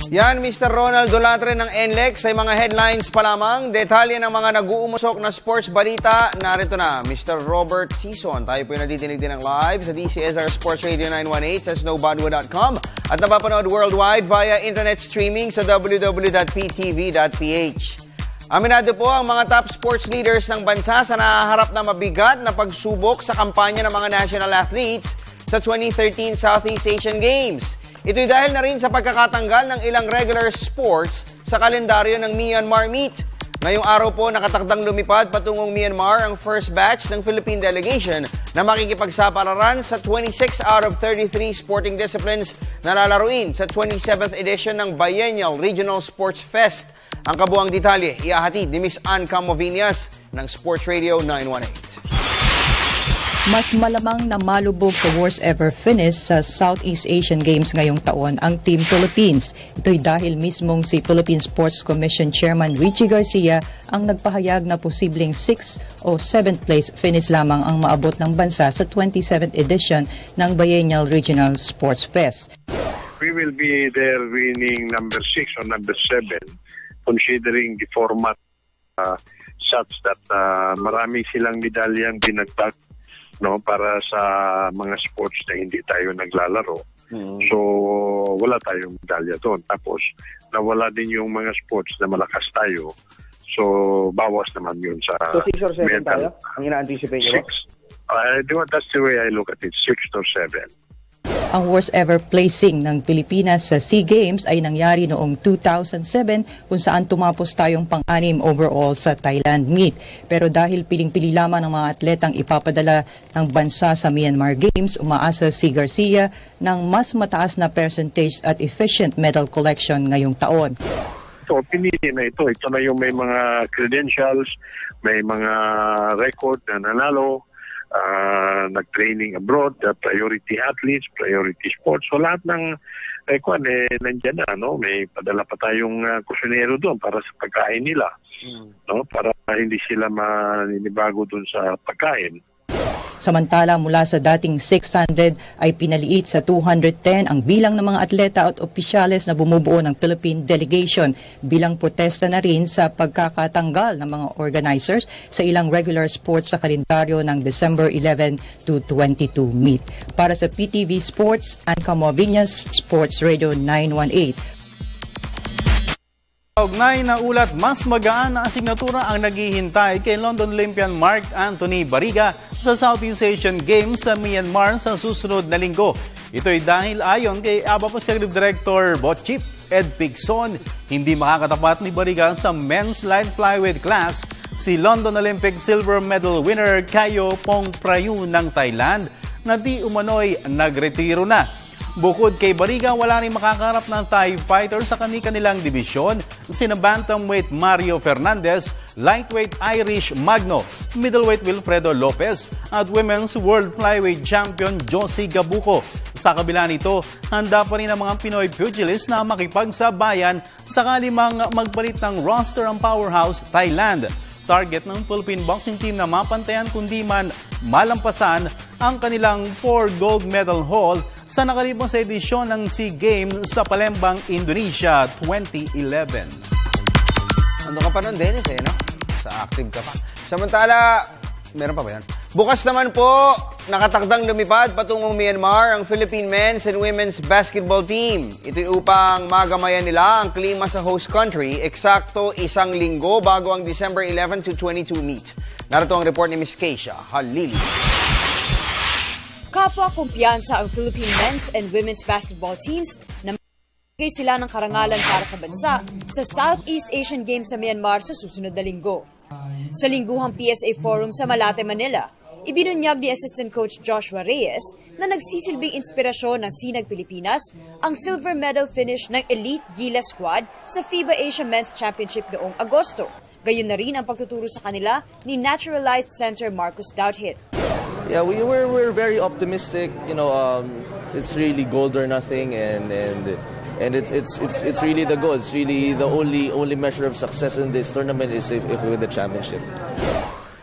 Yan, Mr. Ronald Dolatre ng NLEX ay mga headlines pa lamang. Detalye ng mga nag-uumusok na sports balita. Narito na, Mr. Robert Sison. Tayo po yung nadidinig din ng live sa DCSR Sports Radio 918 sa snowbadwa.com at napapanood worldwide via internet streaming sa www.ptv.ph. Aminado po ang mga top sports leaders ng bansa sa nahaharap na mabigat na pagsubok sa kampanya ng mga national athletes sa 2013 Southeast Asian Games. Ito'y dahil na rin sa pagkakatanggal ng ilang regular sports sa kalendaryo ng Myanmar Meet. Ngayong araw po nakatakdang lumipad patungong Myanmar ang first batch ng Philippine delegation na makikipagsapalaran sa 26 out of 33 sporting disciplines na lalaruin sa 27th edition ng Biennial Regional Sports Fest. Ang kabuang detalye, iahatid ni Ms. Ann Camovinas ng Sports Radio 918. Mas malamang na malubog sa worst ever finish sa Southeast Asian Games ngayong taon ang Team Philippines. Ito'y dahil mismong si Philippine Sports Commission Chairman Richie Garcia ang nagpahayag na posibleng 6th o 7th place finish lamang ang maabot ng bansa sa 27th edition ng Biennial Regional Sports Fest. We will be there winning number 6 or number 7, considering the format such that marami silang medalyang binagtag para sa mga sports na hindi tayo naglalaro. So, wala tayong medalya doon. Tapos, nawala din yung mga sports na malakas tayo. So, bawas naman yun sa... So, 6 or 7 tayo? Ang ina-anticipate nyo? 6. That's the way I look at it, 6 or 7. Ang worst ever placing ng Pilipinas sa SEA Games ay nangyari noong 2007 kung saan tumapos tayong pang-anim overall sa Thailand meet. Pero dahil piling-pili lamang ng mga atletang ipapadala ng bansa sa Myanmar Games, umaasa si Garcia ng mas mataas na percentage at efficient medal collection ngayong taon. So, pinili na ito. Ito na yung may mga credentials, may mga record na nanalo, nag-training abroad, priority athletes, priority sports. So lahat ng nandyan na, may padala pa tayong kusinero doon para sa pagkain nila. Para hindi sila maninibago doon sa pagkain. Samantala, mula sa dating 600 ay pinaliit sa 210 ang bilang ng mga atleta at opisyales na bumubuo ng Philippine delegation bilang protesta na rin sa pagkakatanggal ng mga organizers sa ilang regular sports sa kalendaryo ng December 11 to 22 meet. Para sa PTV Sports, Ann Camovinas, Sports Radio 918. Kaugnay na ulat, mas magaan na asignatura ang naghihintay kay London Olympian Mark Anthony Barriga sa Southeast Asian Games sa Myanmar sa susunod na linggo. Ito'y dahil ayon kay ABAP Executive Director Botchip Ed Pigson, hindi makakatapat ni Barriga sa men's light flyweight class si London Olympic silver medal winner Kayo Pongprayu ng Thailand na di umano'y nagretiro na. Bukod kay Barriga, wala rin makakarap ng Thai fighter sa kanilang dibisyon, sina bantamweight Mario Fernandez, lightweight Irish Magno, middleweight Wilfredo Lopez, at women's world flyweight champion Josie Gabuco. Sa kabila nito, handa pa rin ang mga Pinoy pugilists na makipagsabayan sakali mang magpalit ng roster ang powerhouse Thailand. Target ng Philippine boxing team na mapantayan kundi man malampasan ang kanilang 4 gold medal haul sa nakalibang sa edisyon ng SEA Games sa Palembang, Indonesia 2011. Ano ka pa nun, Dennis, no? Sa active ka pa. Samantala, meron pa ba yan? Bukas naman po, nakatakdang lumipad patungong Myanmar ang Philippine men's and women's basketball team. Ito'y upang magamayan nila ang klima sa host country, eksakto 1 linggo bago ang December 11 to 22 meet. Narito ang report ni Ms. Keisha Halili. Kapwa kumpiyansa ang Philippine men's and women's basketball teams na magigay sila ng karangalan para sa bansa sa Southeast Asian Games sa Myanmar sa susunod na linggo. Sa lingguhang PSA Forum sa Malate, Manila, ibinunyag ni Assistant Coach Joshua Reyes na nagsisilbing inspirasyon ng Sinag Pilipinas ang silver medal finish ng Elite Gilas Squad sa FIBA Asia Men's Championship noong Agosto. Gayon na rin ang pagtuturo sa kanila ni Naturalized Center Marcus Douthit. Yeah, we're very optimistic. It's really gold or nothing, and it's really the goal. It's really the only measure of success in this tournament is if we win the championship.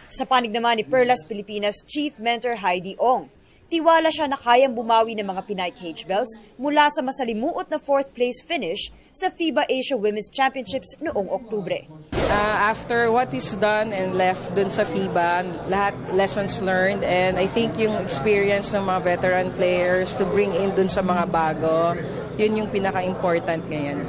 Sa panig naman ni Perlas Pilipinas Chief Mentor Heidi Ong, tiwala siya na kayang bumawi ng mga Pinay Cage Belts mula sa masalimuot na 4th place finish sa FIBA Asia Women's Championships noong Oktubre. After what is done and left dun sa FIBA, lahat lessons learned, and I think yung experience ng mga veteran players to bring in dun sa mga bago, yun yung pinaka-important ngayon.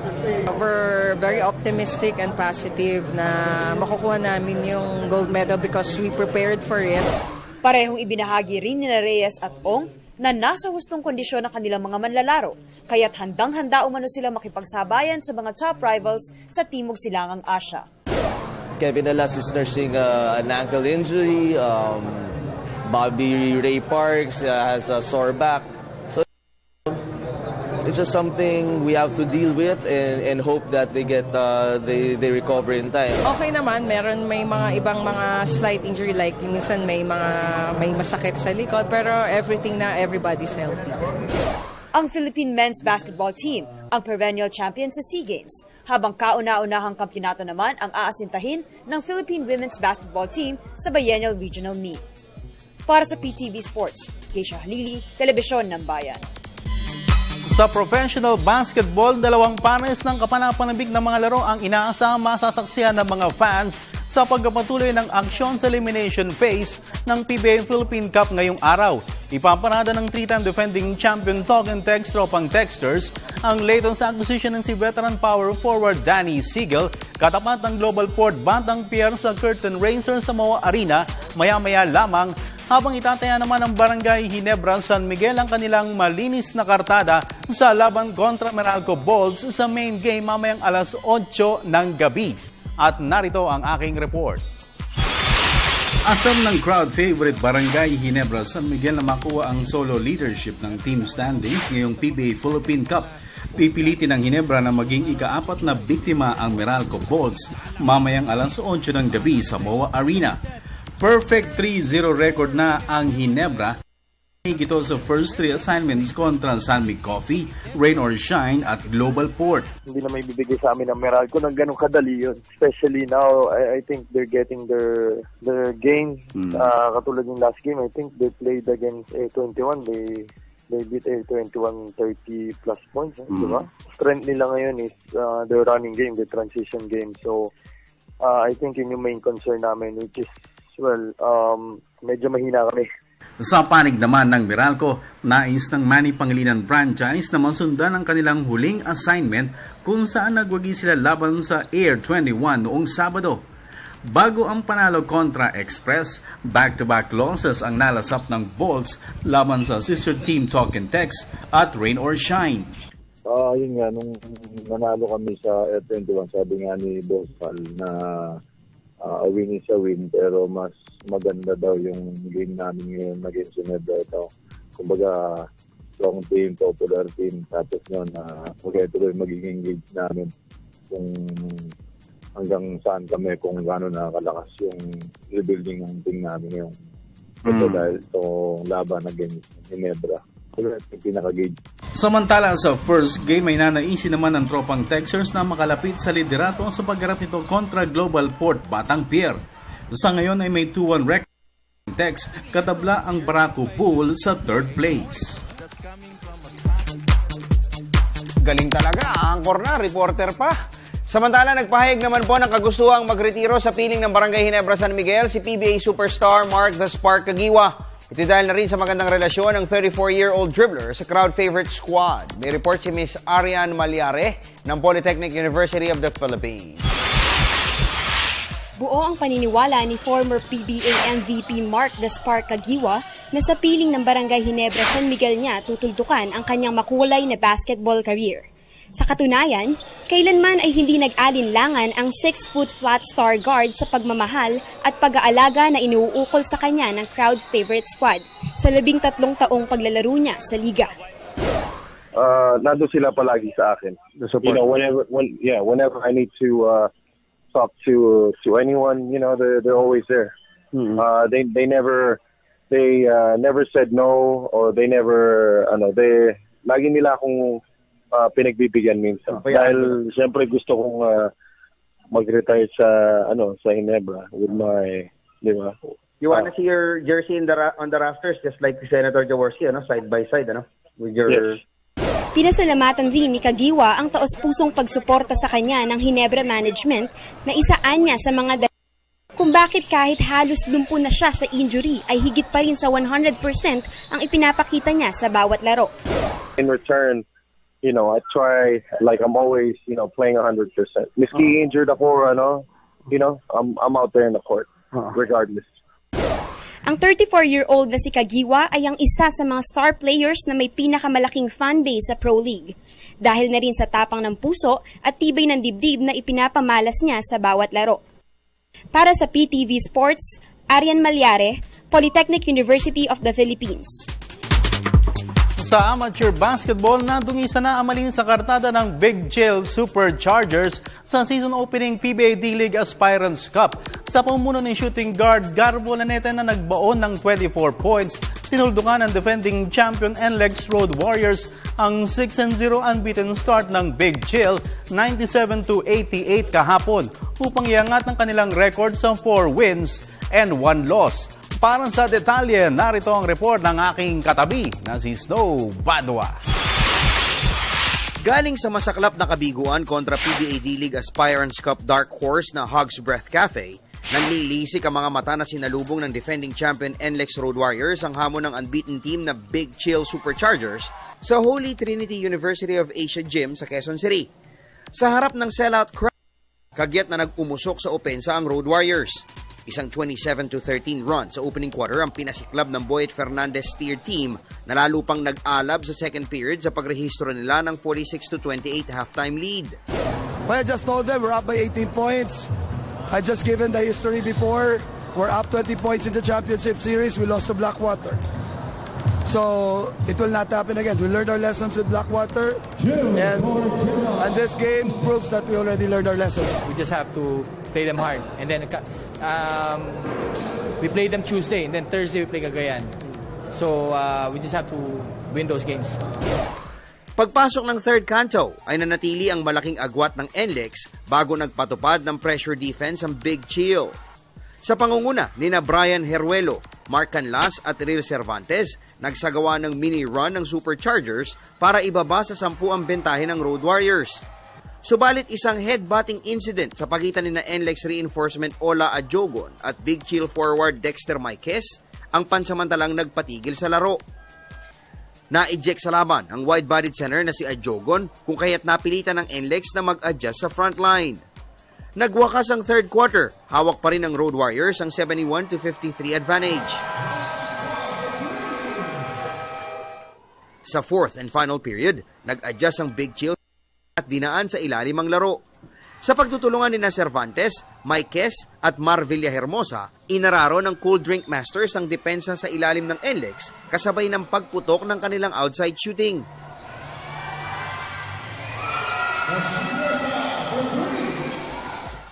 We're very optimistic and positive na makukuha namin yung gold medal because we prepared for it. Parehong ibinahagi rin ni Reyes at Ong na nasa hustong kondisyon ng kanilang mga manlalaro, kaya't handang-handa umano sila makipagsabayan sa mga top rivals sa Timog Silangang Asya. Kevin Alas is nursing an ankle injury. Bobby Ray Parks has a sore back. So it's just something we have to deal with and hope that they recover in time. Okay naman, may mga ibang mga slight injury, like minsan may masakit sa likod, pero everybody's healthy. Ang Philippine men's basketball team ang perennial champion sa SEA Games, habang kauna-unahang kampyonato naman ang aasintahin ng Philippine women's basketball team sa biennial regional meet. Para sa PTV Sports, Keisha Halili, Telebisyon ng Bayan. Sa professional basketball, 2 pares ng kapanapanabik na mga laro ang inaasahang masasaksihan ng mga fans sa pagpapatuloy ng aksyon sa elimination phase ng PBA Philippine Cup ngayong araw. Ipaparada ng 3-time defending champion Talk and Text Tropang Texters ang latest acquisition ng si veteran power forward Danny Siegel, katapat ng Global Port Batang Pier sa Curtain Racers sa MOA Arena maya-maya lamang, habang itataya naman ng Barangay Ginebra San Miguel ang kanilang malinis na kartada sa laban kontra Meralco Bolts sa main game mamayang alas 8 ng gabi. At narito ang aking report. Asam ng crowd favorite Barangay Ginebra San Miguel na makuha ang solo leadership ng team standings ngayong PBA Philippine Cup. Pipilitin ng Ginebra na maging ika-4 na biktima ang Meralco Bolts mamayang alas 8 ng gabi sa MOA Arena. Perfect 3-0 record na ang Ginebra. Ito sa first 3 assignments kontra San Mig Coffee, Rain or Shine at Global Port. Hindi na may bibigay sa amin ng Meralco ng ganun kadali yun. Especially now, I think they're getting their games. Katulad ng last game, I think they played against A21. They beat A21 30 plus points. Diba? Strength nila ngayon is the running game, the transition game. So, I think yun yung main concern namin, which is, medyo mahina kami. Sa panig naman ng Meralco, nais ng Manny Pangilinan franchise na masundan ang kanilang huling assignment kung saan nagwagi sila laban sa Air 21 noong Sabado. Bago ang panalo kontra Express, back-to-back losses ang nalasap ng Bolts laban sa sister team Talk and Text at Rain or Shine. Yun nga, nung nanalo kami sa Air 21, sabi nga ni Boss Val na a win is a win, pero mas maganda daw yung game namin ngayon against Ginebra. Ito, kumbaga, strong team, popular team, tapos yun, tuloy magiging engage namin kung hanggang saan kami, kung gaano nakakalakas yung rebuilding ng team namin ngayon. Ito dahil itong laban against Ginebra. Samantala sa first game ay nanaisin naman ng Tropang Texers na makalapit sa liderato sa pagharap nito kontra Global Port Batang Pier. Sa ngayon ay may 2-1 record Tex, katabla ang Barako Pool sa 3rd place. Galing talaga, angkor na, reporter pa. Samantala, nagpahayag naman po ng kagustuhang magretiro sa piling ng Barangay Ginebra San Miguel si PBA superstar Mark The Spark Kagiwa. Ito dahil na rin sa magandang relasyon ng 34-year-old dribbler sa crowd favorite squad. May report si Miss Arian Maliare ng Polytechnic University of the Philippines. Buo ang paniniwala ni former PBA MVP Mark The Spark Kagiwa na sa piling ng Barangay Ginebra San Miguel niya tutuldukan ang kanyang makulay na basketball career. Sa katunayan, kailanman ay hindi nag-alinlangan ang 6-foot flat star guard sa pagmamahal at pag-aalaga na inuukol sa kanya ng crowd favorite squad sa 13 taong paglalaro niya sa liga. Nandun sila palagi sa akin. You know, whenever I need to talk to anyone, you know, they're always there. They never said no, or they never lagi nila akong pinagbibigyan minsan. Dahil siyempre gusto kong mag-retire sa Ginebra with my, di ba? You want to see your jersey on the rafters just like Senator Jaworski, side by side, with your... Yes. Pinasalamatan rin ni Kagiwa ang taos-pusong pagsuporta sa kanya ng Ginebra Management na isaan niya sa mga kung bakit kahit halos lumpo na siya sa injury ay higit pa rin sa 100% ang ipinapakita niya sa bawat laro. In return, I try, like I'm always, playing 100%. Miski injured ako, I'm out there in the court, regardless. Ang 34-year-old na si Kagiwa ay ang isa sa mga star players na may pinakamalaking fanbase sa Pro League. Dahil na rin sa tapang ng puso at tibay ng dibdib na ipinapamalas niya sa bawat laro. Para sa PTV Sports, Arian Malyare, Polytechnic University of the Philippines. Sa amateur basketball, nadungisa na ang malin sa kartada ng Big Chill Superchargers sa season opening PBA D-League Aspirants Cup. Sa pumuno ni shooting guard Garbo Lanete na nagbaon ng 24 points, tinuldukan ng defending champion NLEX Road Warriors ang 6-0 unbeaten start ng Big Chill 97-88 kahapon upang iangat ng kanilang record sa 4 wins and 1 loss. Para sa detalye, narito ang report ng aking katabi na si Snow Badwa. Galing sa masaklap na kabiguan kontra PBA D-League Aspirants Cup Dark Horse na Hog's Breath Cafe, nanlilisik ang mga mata na sinalubong ng defending champion NLEX Road Warriors ang hamon ng unbeaten team na Big Chill Superchargers sa Holy Trinity University of Asia Gym sa Quezon City. Sa harap ng sellout crowd, kagyat na nag-umusok sa opensa ang Road Warriors. Isang 27-13 run sa opening quarter ang pinasiklab ng Boyet Fernandez steer team na lalo pang nag-alab sa second period sa pagrehistro nila ng 46-28 halftime lead. Well, I just told them we're up by 18 points. I just given the history before. We're up 20 points in the championship series. We lost to Blackwater. So, it will not happen again. We learned our lessons with Blackwater. And this game proves that we already learned our lessons. We just have to play them hard. And then we play them Tuesday. And then Thursday we play Cagayan. So, we just have to win those games. Pagpasok ng third canto ay nanatili ang malaking agwat ng NLEX bago nagpatupad ng pressure defense ang Big Chill. Sa pangunguna ni na Brian Heruelo, Mark Canlas at Ril Cervantes, nagsagawa ng mini run ng Superchargers para ibaba sa 10 ang bentahe ng Road Warriors. Subalit isang headbutting incident sa pagitan ni na NLEX reinforcement Ola Adjogon at Big Chill forward Dexter Maiquez ang pansamantalang nagpatigil sa laro. Na-eject sa laban ang wide-bodied center na si Adjogon kung kaya't napilitan ng NLEX na mag-adjust sa frontline. Nagwakas ang third quarter, hawak pa rin ng Road Warriors ang 71-53 advantage. Sa fourth and final period, nag-adjust ang Big Chill at dinaan sa ilalim ang laro. Sa pagtutulungan ni na Cervantes, Maiquez at Mar Villahermosa, inararo ng Cool Drink Masters ang depensa sa ilalim ng NLEX kasabay ng pagputok ng kanilang outside shooting.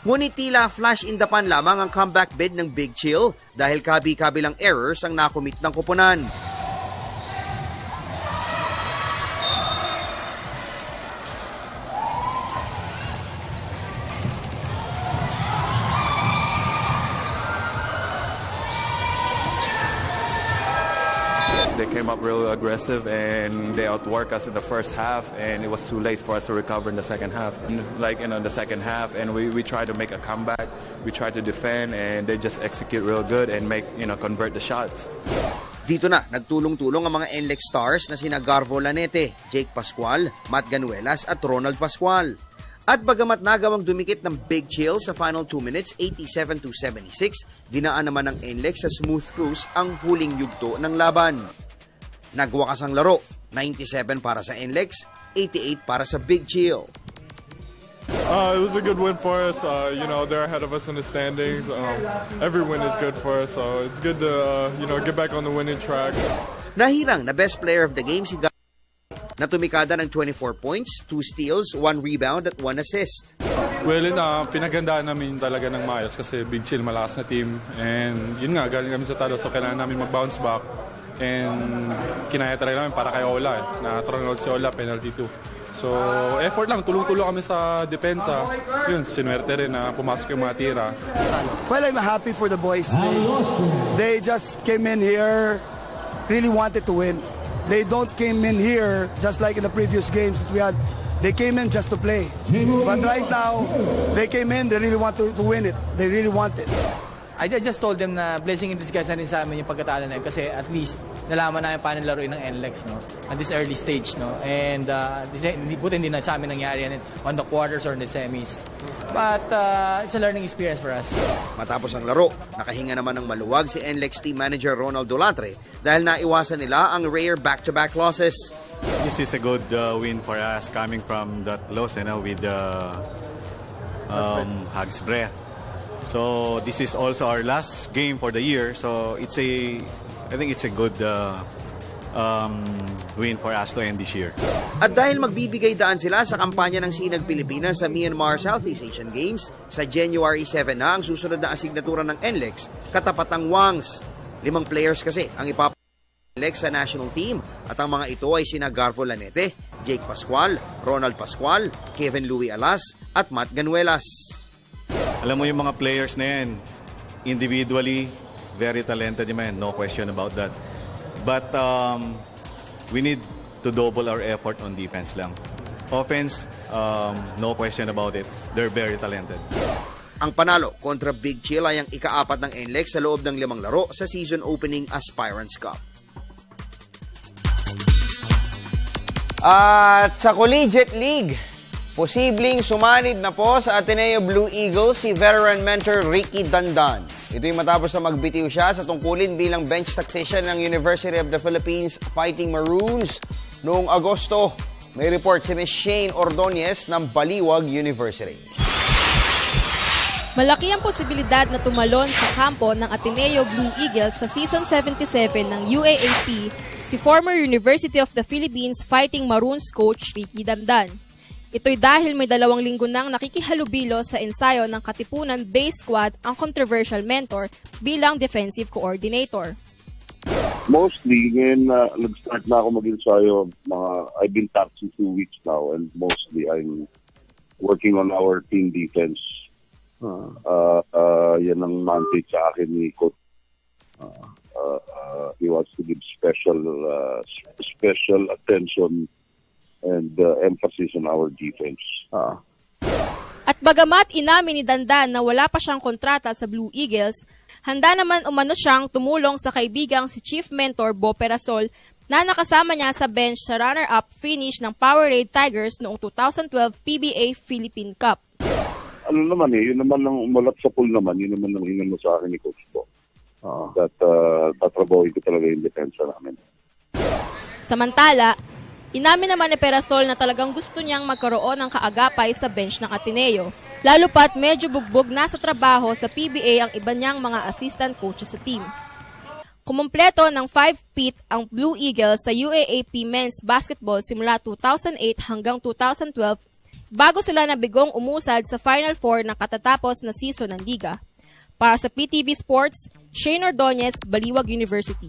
Ngunit tila flash in the pan lamang ang comeback bid ng Big Chill dahil kabi-kabilang errors ang nakumit ng koponan. They came up real aggressive and they outworked us in the first half, and it was too late for us to recover in the second half. The second half, and we tried to make a comeback. We tried to defend, and they just execute real good and convert the shots. Dito na, nagtulong-tulong ang mga NLEX stars na sina Garbo Lanete, Jake Pascual, Matt Ganuelas at Ronald Pascual. At bagamat nagawang dumikit ng Big Chill sa final 2 minutes, 87-76, dinaan naman ng NLEX sa smooth cruise ang huling yugto ng laban. Nagwakas ang laro, 97 para sa NLEX, 88 para sa Big Chill. It was a good win for us. They're ahead of us in the standings. Every win is good for us, so it's good to get back on the winning track. Nahirang na best player of the game si na tumikada ng 24 points, 2 steals, 1 rebound at 1 assist. Well, pinagandaan namin talaga ng maayos kasi Big Chill malakas na team, and yun nga, galing kami sa talo, so kailangan namin mag-bounce back, and kinaya talaga namin para kay Ola, na turnout si Ola, penalty 2. So, effort lang. Tulong-tulong kami sa depensa. Yun, sinuwerte rin na pumasok yung mga tira. Well, I'm happy for the boys. They just came in here, really wanted to win. They don't came in here just like in the previous games that we had. They came in just to play. But right now, they came in, they really want to win it. They really want it. I just told them na blessing in disguise na rin sa amin yung pagkatalo na yun kasi at least nalaman namin paano laruin ng NLEX, no? At this early stage, no? And hindi na sa amin nangyari yan on the quarters or in the semis. But it's a learning experience for us. Matapos ang laro, nakahinga naman ng maluwag si NLEX team manager Ronald Dolatre dahil naiwasan nila ang rare back-to-back losses. This is a good win for us coming from that loss, with Hag's breath. So this is also our last game for the year. So I think it's a good win for us to end this year. At dahil magbibigay daan sila sa kampanya ng Sinag Pilipinas sa Myanmar Southeast Asian Games, sa January 7 na ang susunod na asignatura ng NLEX, katapat ng Wangs. 5 players kasi ang ipapagawa ng NLEX sa national team at ang mga ito ay sina Garfo Lanete, Jake Pascual, Ronald Pascual, Kevin Louie Alas at Matt Ganuelas. Alam mo yung mga players na yan, individually, very talented naman, no question about that. But we need to double our effort on defense lang. Offense, no question about it. They're very talented. Ang panalo kontra Big Chill ay ang ika-4 ng NLEX sa loob ng 5 laro sa season opening Aspirants Cup. At sa Collegiate League, posibleng sumanib na po sa Ateneo Blue Eagles si veteran mentor Ricky Dandan. Ito'y matapos na magbitiw siya sa tungkulin bilang bench tactician ng University of the Philippines Fighting Maroons noong Agosto. May report si Ms. Shane Ordonez ng Baliwag University. Malaki ang posibilidad na tumalon sa kampo ng Ateneo Blue Eagles sa Season 77 ng UAAP si former University of the Philippines Fighting Maroons coach Ricky Dandan. Ito'y dahil may 2 linggo nang nakikihalubilo sa ensayo ng Katipunan Base Squad ang controversial mentor bilang defensive coordinator. Mostly, ngayon nag-start na ako mag-ensayo. I've been taxing 2 weeks now and mostly I'm working on our team defense. Yan ang mandate sa akin ni Coach. He wants to give special attention and emphasis on our defense. At bagamat inamin ni Dandan na wala pa siyang kontrata sa Blue Eagles, handa naman umano siyang tumulong sa kaibigang si Chief Mentor Bo Perasol na nakasama niya sa bench sa runner-up finish ng Powerade Tigers noong 2012 PBA Philippine Cup. Ano naman yun naman ang umalat sa pool naman, yun naman ang hingan mo sa akin ni Coach Bo. Tatrabahoin ko talaga yung depensa namin. Samantala, inamin naman ni Perasol na talagang gusto niyang magkaroon ng kaagapay sa bench ng Ateneo, lalo pat medyo bugbog na sa trabaho sa PBA ang iba niyang mga assistant coaches sa team. Kumumpleto ng 5-peat ang Blue Eagles sa UAAP Men's Basketball simula 2008 hanggang 2012 bago sila nabigong umusad sa Final Four na katatapos na season ng liga. Para sa PTV Sports, Shane Ordonez, Baliwag University.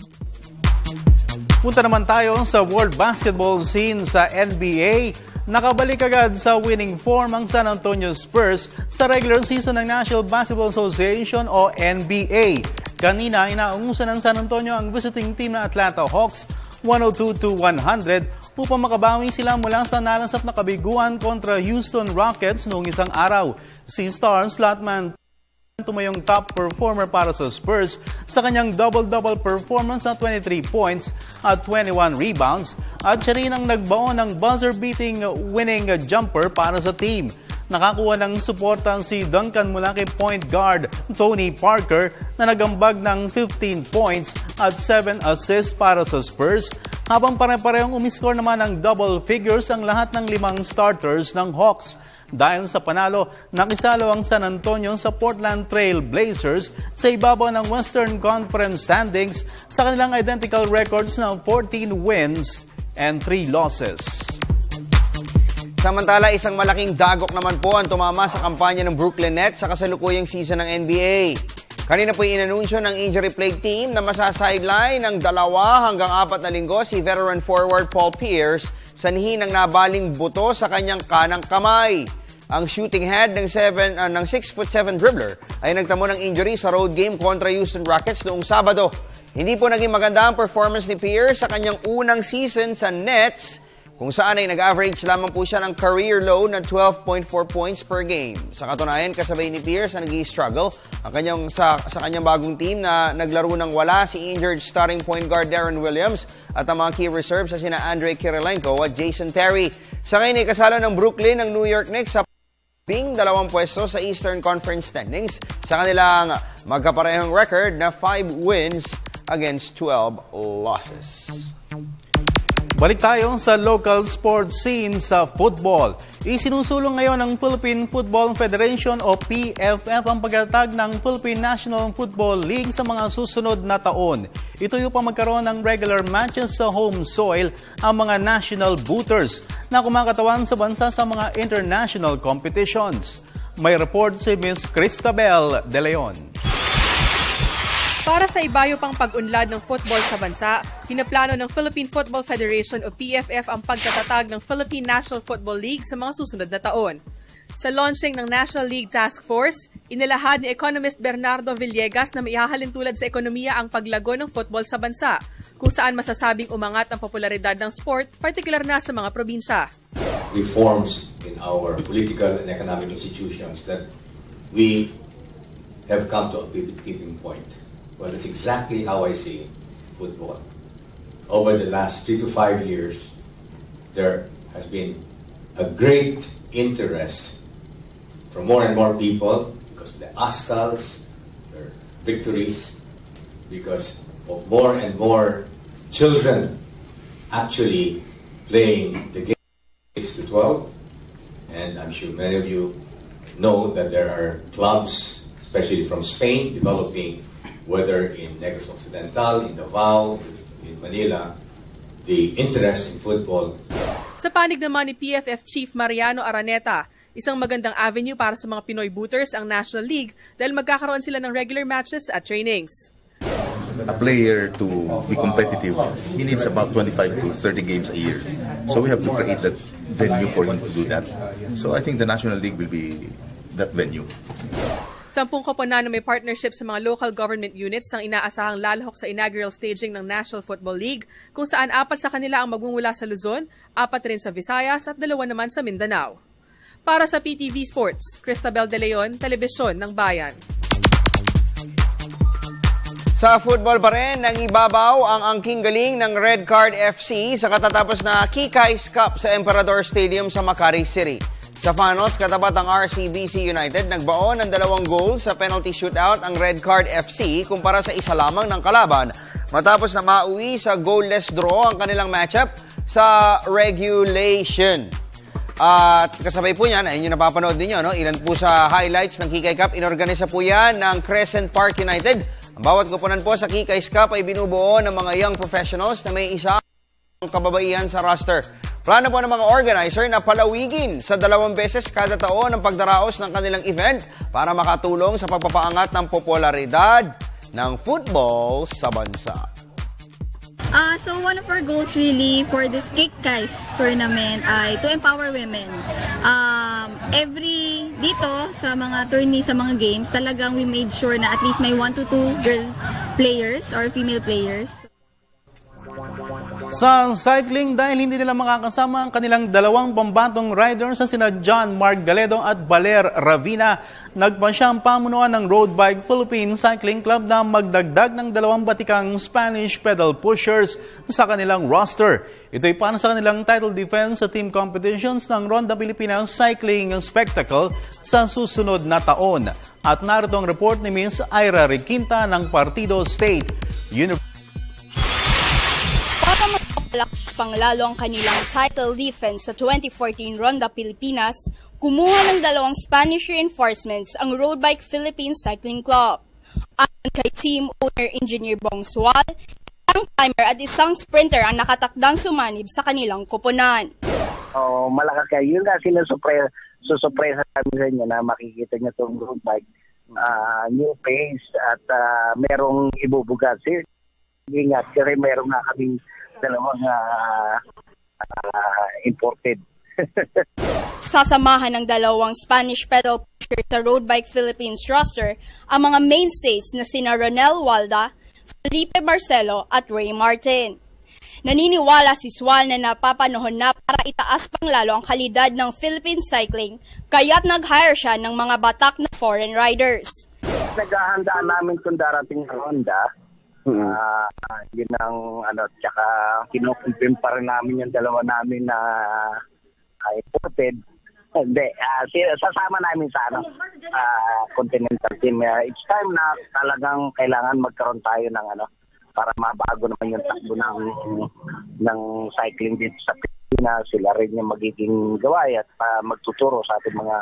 Punta naman tayo sa world basketball scene sa NBA. Nakabalik agad sa winning form ang San Antonio Spurs sa regular season ng National Basketball Association o NBA. Kanina, inaungusan ng San Antonio ang visiting team na Atlanta Hawks 102-100 upang makabawi sila mula sa nalansap na kabiguan kontra Houston Rockets noong isang araw. Si star slotman tumayong top performer para sa Spurs sa kanyang double-double performance na 23 points at 21 rebounds at siya rin ang nagbaon ng buzzer-beating winning jumper para sa team. Nakakuha ng suporta si Duncan mula kay point guard Tony Parker na nagambag ng 15 points at 7 assists para sa Spurs habang pare-parehong umiscore naman ng double figures ang lahat ng 5 starters ng Hawks. Dahil sa panalo, nakisalo ang San Antonio sa Portland Trail Blazers sa ibabaw ng Western Conference standings sa kanilang identical records ng 14 wins and 3 losses. Samantala, isang malaking dagok naman po ang tumama sa kampanya ng Brooklyn Nets sa kasalukuyang season ng NBA. Kanina po inanunsyo ng injury plague team na masasideline ng 2 hanggang 4 na linggo si veteran forward Paul Pierce sanhi ng nabaling buto sa kanyang kanang kamay. Ang shooting head ng 6'7" dribbler ay nagtamo ng injury sa road game kontra Houston Rockets noong Sabado. Hindi po naging maganda ang performance ni Pierce sa kanyang unang season sa Nets, kung saan ay nag-average lamang po siya ng career low na 12.4 points per game. Sa katunayan, kasabay ni Pierce na nag-i-struggle sa kanyang bagong team na naglaro ng wala si injured starting point guard Darren Williams at ang mga key reserves sa sina Andrei Kirilenko at Jason Terry. Sa ngayon ay kasalo ng Brooklyn ng New York Knicks sa 2 pwesto sa Eastern Conference standings sa kanilang magkaparehong record na 5 wins against 12 losses. Balik tayo sa local sports scene sa football. Isinusulong ngayon ng Philippine Football Federation o PFF ang pagtatag ng Philippine National Football League sa mga susunod na taon. Ito yung magkaroon ng regular matches sa home soil ang mga national booters na kumakatawan sa bansa sa mga international competitions. May report si Ms. Cristabel De Leon. Para sa ibayo pang pag-unlad ng football sa bansa, pinaplano ng Philippine Football Federation o PFF ang pagtatatag ng Philippine National Football League sa mga susunod na taon. Sa launching ng National League Task Force, inilahad ni economist Bernardo Villegas na maihahalin tulad sa ekonomiya ang paglago ng football sa bansa, kung saan masasabing umangat ang popularidad ng sport, partikular na sa mga probinsya. Reforms in our political and economic institutions that we have come to a tipping point. Well, that's exactly how I see football. Over the last 3 to 5 years, there has been a great interest from more and more people because of the ASCALs, their victories, because of more and more children actually playing the game 6 to 12. And I'm sure many of you know that there are clubs, especially from Spain, developing, whether in Negros Occidental, in Davao, in Manila, the interest in football. Sa panig naman ni PFF Chief Mariano Araneta, isang magandang avenue para sa mga Pinoy booters ang National League dahil magkakaroon sila ng regular matches at trainings. A player to be competitive, he needs about 25 to 30 games a year. So we have to create that venue for him to do that. So I think the National League will be that venue. 10 koponan na may partnership sa mga local government units ang inaasahang lalahok sa inaugural staging ng National Football League, kung saan 4 sa kanila ang magmumula sa Luzon, 4 rin sa Visayas at 2 naman sa Mindanao. Para sa PTV Sports, Cristabel De Leon, Telebisyon ng Bayan. Sa football pa rin, nang ibabaw ang angking galing ng Red Card FC sa katatapos na Kikay's Cup sa Emperador Stadium sa Makati City. Sa finals, katapat ang RCBC United, nagbaon ng 2 goals sa penalty shootout ang Red Card FC kumpara sa isa lamang ng kalaban matapos na mauwi sa goalless draw ang kanilang matchup sa regulation. At kasabay po niyan, ayun yung napapanood ninyo, no? Ilan po sa highlights ng Kikay Cup, inorganisa po yan ng Crescent Park United. Ang bawat koponan po sa Kikay's Cup ay binubuo ng mga young professionals na may isa kababaihan sa roster. Plano po ng mga organizer na palawigin sa 2 beses kada taon ang pagdaraos ng kanilang event para makatulong sa pagpapaangat ng popularidad ng football sa bansa. So one of our goals really for this Kikay's tournament ay to empower women. Dito sa mga tourney, sa mga games, talagang we made sure na at least may 1 to 2 girl players or female players. Sa cycling, dahil hindi nila makakasama ang kanilang 2 pambatong riders sa sina John Mark Galedo at Valer Ravina, nagpasya ang pamunuan ng Road Bike Philippine Cycling Club na magdagdag ng 2 batikang Spanish pedal pushers sa kanilang roster. Ito'y para sa kanilang title defense sa team competitions ng Ronda Pilipinas Cycling Spectacle sa susunod na taon. At narito ang report ni Ms. Ira Requinta ng Partido State University. Para mas mapalakas pang lalo ang kanilang title defense sa 2014 Ronda Pilipinas, kumuha ng 2 Spanish reinforcements ang Road Bike Philippine Cycling Club. Ayon kay team owner Engineer Bong Sual, isang timer at isang sprinter ang nakatakdang sumanib sa kanilang koponan. Malakas kayo. Yun nga sila susurpresa namin sa inyo na makikita nyo itong road bike new pace at merong ibubuga. Ingat, kasi meron nga kaming dalawang imported. Sasamahan ng dalawang Spanish pedal pusher sa Road Bike Philippines roster ang mga mainstays na sina Ronel Walda, Felipe Marcelo at Ray Martin. Naniniwala si Swal na napapanahon na para itaas pang lalo ang kalidad ng Philippine cycling, kaya't nag-hire siya ng mga batak na foreign riders. Naghahandaan namin kung darating ng Honda. Yun ang tsaka kinukumpim pa rin namin yung dalawa namin na imported. Hindi, sasama namin sa Continental Team. It's time na talagang kailangan magkaroon tayo ng para mabago naman yung takbo ng cycling dito sa Pilipinas. Sila rin yung magiging gaway at magtuturo sa ating mga